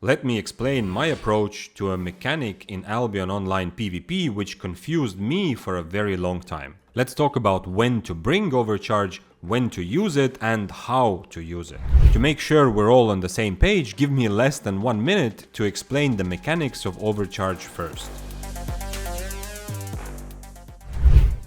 Let me explain my approach to a mechanic in Albion Online PvP which confused me for a very long time. Let's talk about when to bring overcharge, when to use it, and how to use it. To make sure we're all on the same page, give me less than 1 minute to explain the mechanics of overcharge first.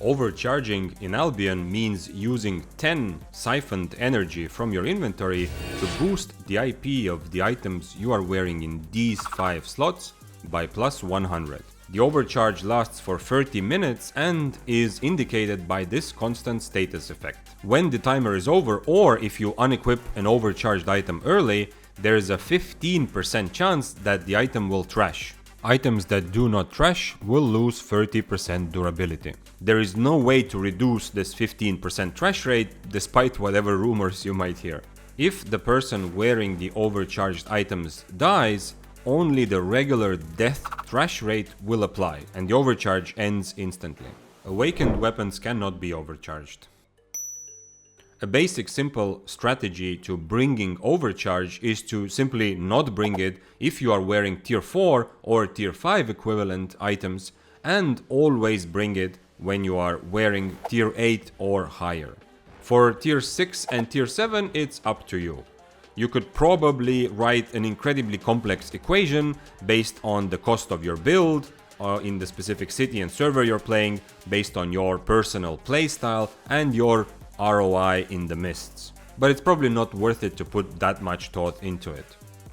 Overcharging in Albion means using 10 siphoned energy from your inventory to boost the IP of the items you are wearing in these 5 slots by plus 100. The overcharge lasts for 30 minutes and is indicated by this constant status effect. When the timer is over, or if you unequip an overcharged item early, there is a 15% chance that the item will trash. Items that do not trash will lose 30% durability. There is no way to reduce this 15% trash rate despite whatever rumors you might hear. If the person wearing the overcharged items dies, only the regular death trash rate will apply and the overcharge ends instantly. Awakened weapons cannot be overcharged. A basic simple strategy to bringing overcharge is to simply not bring it if you are wearing tier 4 or tier 5 equivalent items, and always bring it when you are wearing tier 8 or higher. For tier 6 and tier 7 it's up to you. You could probably write an incredibly complex equation based on the cost of your build, in the specific city and server you're playing, based on your personal playstyle and your ROI in the mists. But it's probably not worth it to put that much thought into it.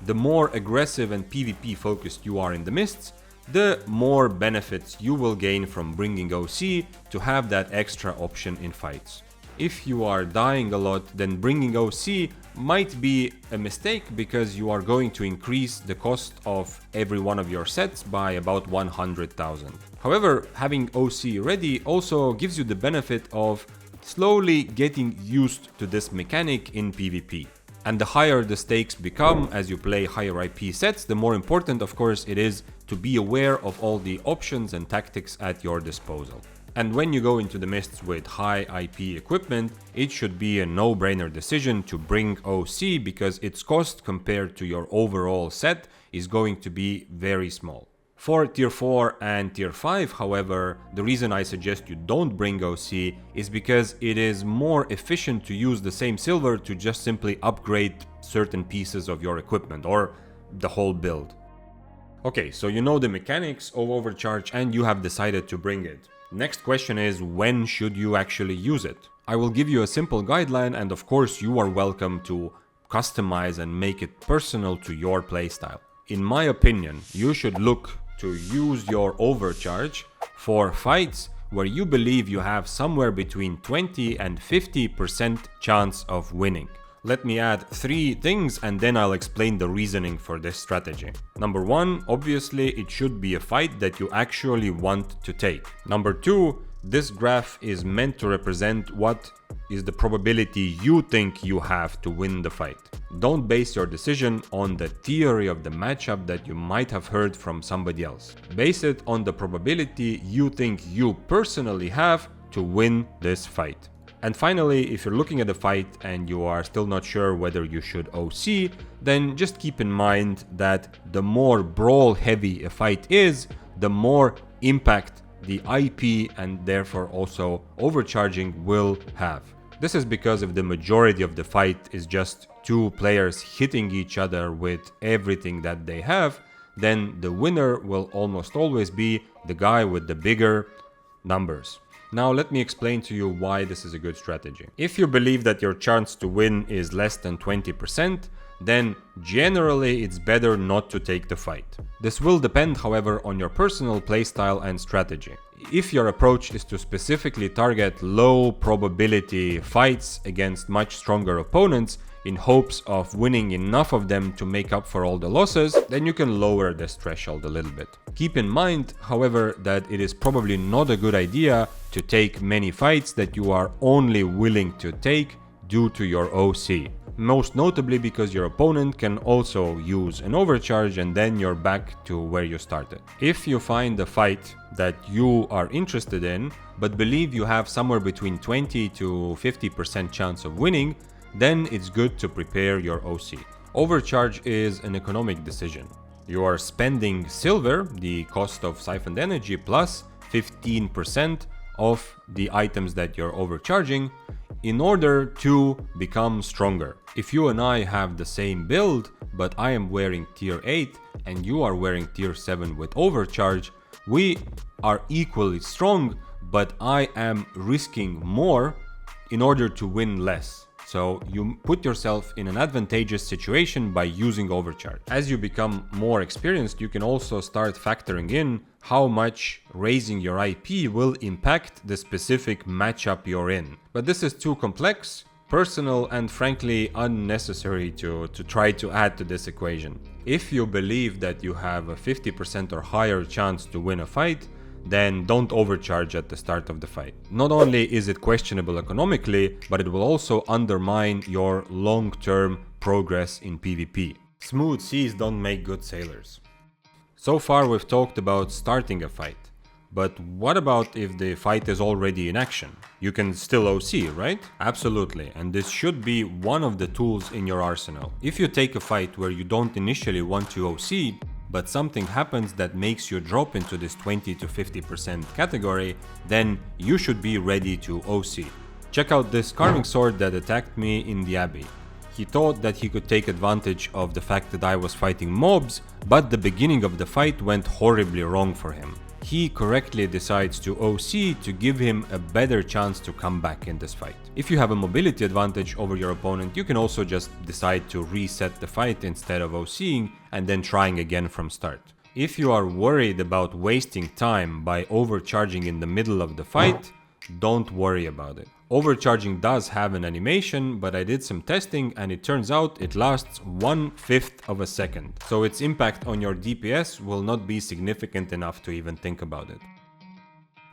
The more aggressive and PvP focused you are in the mists, the more benefits you will gain from bringing OC to have that extra option in fights. If you are dying a lot, then bringing OC might be a mistake because you are going to increase the cost of every one of your sets by about 100,000. However, having OC ready also gives you the benefit of slowly getting used to this mechanic in PvP. And the higher the stakes become as you play higher IP sets, the more important of course it is to be aware of all the options and tactics at your disposal. And when you go into the mists with high IP equipment, it should be a no-brainer decision to bring OC because its cost compared to your overall set is going to be very small. For tier 4 and tier 5, however, the reason I suggest you don't bring OC is because it is more efficient to use the same silver to just simply upgrade certain pieces of your equipment or the whole build. Okay, so you know the mechanics of overcharge and you have decided to bring it. Next question is, when should you actually use it? I will give you a simple guideline and of course you are welcome to customize and make it personal to your playstyle. In my opinion, you should look to use your overcharge for fights where you believe you have somewhere between 20 and 50% chance of winning. Let me add 3 things and then I'll explain the reasoning for this strategy. Number 1, obviously it should be a fight that you actually want to take. Number 2, this graph is meant to represent what is the probability you think you have to win the fight. Don't base your decision on the theory of the matchup that you might have heard from somebody else. Base it on the probability you think you personally have to win this fight. And finally, if you're looking at a fight and you are still not sure whether you should OC, then just keep in mind that the more brawl heavy a fight is, the more impact the IP and therefore also overcharging will have. This is because if the majority of the fight is just 2 players hitting each other with everything that they have, then the winner will almost always be the guy with the bigger numbers. Now let me explain to you why this is a good strategy. If you believe that your chance to win is less than 20%, then generally it's better not to take the fight. This will depend, however, on your personal playstyle and strategy. If your approach is to specifically target low probability fights against much stronger opponents in hopes of winning enough of them to make up for all the losses, then you can lower this threshold a little bit. Keep in mind, however, that it is probably not a good idea to take many fights that you are only willing to take due to your OC. Most notably because your opponent can also use an overcharge and then you're back to where you started. If you find a fight that you are interested in but believe you have somewhere between 20 to 50% chance of winning, then it's good to prepare your OC. Overcharge is an economic decision. You are spending silver, the cost of siphoned energy, plus 15% of the items that you're overcharging in order to become stronger. If you and I have the same build, but I am wearing tier 8 and you are wearing tier 7 with overcharge, we are equally strong, but I am risking more in order to win less. So you put yourself in an advantageous situation by using overcharge. As you become more experienced, you can also start factoring in how much raising your IP will impact the specific matchup you're in. But this is too complex, personal, and frankly unnecessary to try to add to this equation. If you believe that you have a 50% or higher chance to win a fight, then don't overcharge at the start of the fight. Not only is it questionable economically, but it will also undermine your long-term progress in PvP. Smooth seas don't make good sailors. So far we've talked about starting a fight. But what about if the fight is already in action? You can still OC, right? Absolutely, and this should be one of the tools in your arsenal. If you take a fight where you don't initially want to OC, but something happens that makes you drop into this 20 to 50% category, then you should be ready to OC. Check out this carving sword that attacked me in the Abbey. He thought that he could take advantage of the fact that I was fighting mobs, but the beginning of the fight went horribly wrong for him. He correctly decides to OC to give him a better chance to come back in this fight. If you have a mobility advantage over your opponent, you can also just decide to reset the fight instead of OCing and then trying again from start. If you are worried about wasting time by overcharging in the middle of the fight, don't worry about it. Overcharging does have an animation, but I did some testing and it turns out it lasts 1/5 of a second. So its impact on your DPS will not be significant enough to even think about it.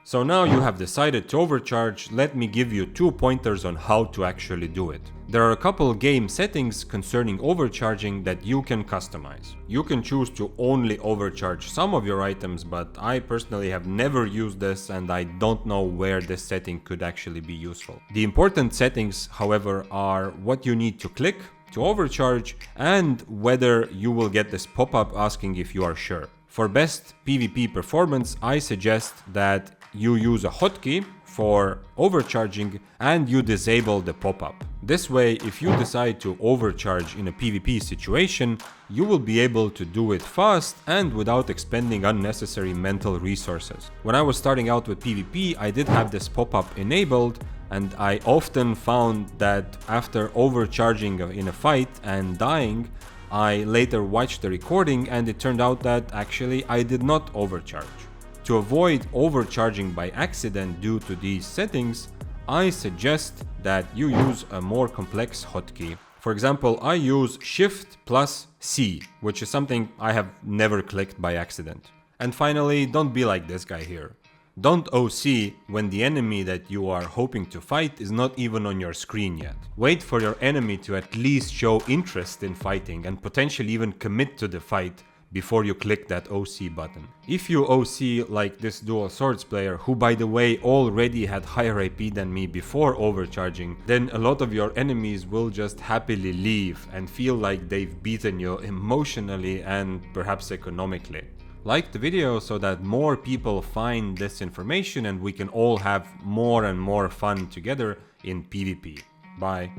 So now you have decided to overcharge, let me give you 2 pointers on how to actually do it. There are a couple game settings concerning overcharging that you can customize. You can choose to only overcharge some of your items, but I personally have never used this and I don't know where this setting could actually be useful. The important settings, however, are what you need to click to overcharge and whether you will get this pop-up asking if you are sure. For best PvP performance, I suggest that you use a hotkey for overcharging and you disable the pop-up. This way, if you decide to overcharge in a PvP situation, you will be able to do it fast and without expending unnecessary mental resources. When I was starting out with PvP, I did have this pop-up enabled, and I often found that after overcharging in a fight and dying, I later watched the recording and it turned out that actually I did not overcharge. To avoid overcharging by accident due to these settings, I suggest that you use a more complex hotkey. For example, I use Shift plus C, which is something I have never clicked by accident. And finally, don't be like this guy here. Don't OC when the enemy that you are hoping to fight is not even on your screen yet. Wait for your enemy to at least show interest in fighting and potentially even commit to the fight before you click that OC button. If you OC like this dual swords player, who by the way already had higher AP than me before overcharging, then a lot of your enemies will just happily leave and feel like they've beaten you emotionally and perhaps economically. Like the video so that more people find this information and we can all have more and more fun together in PvP. Bye.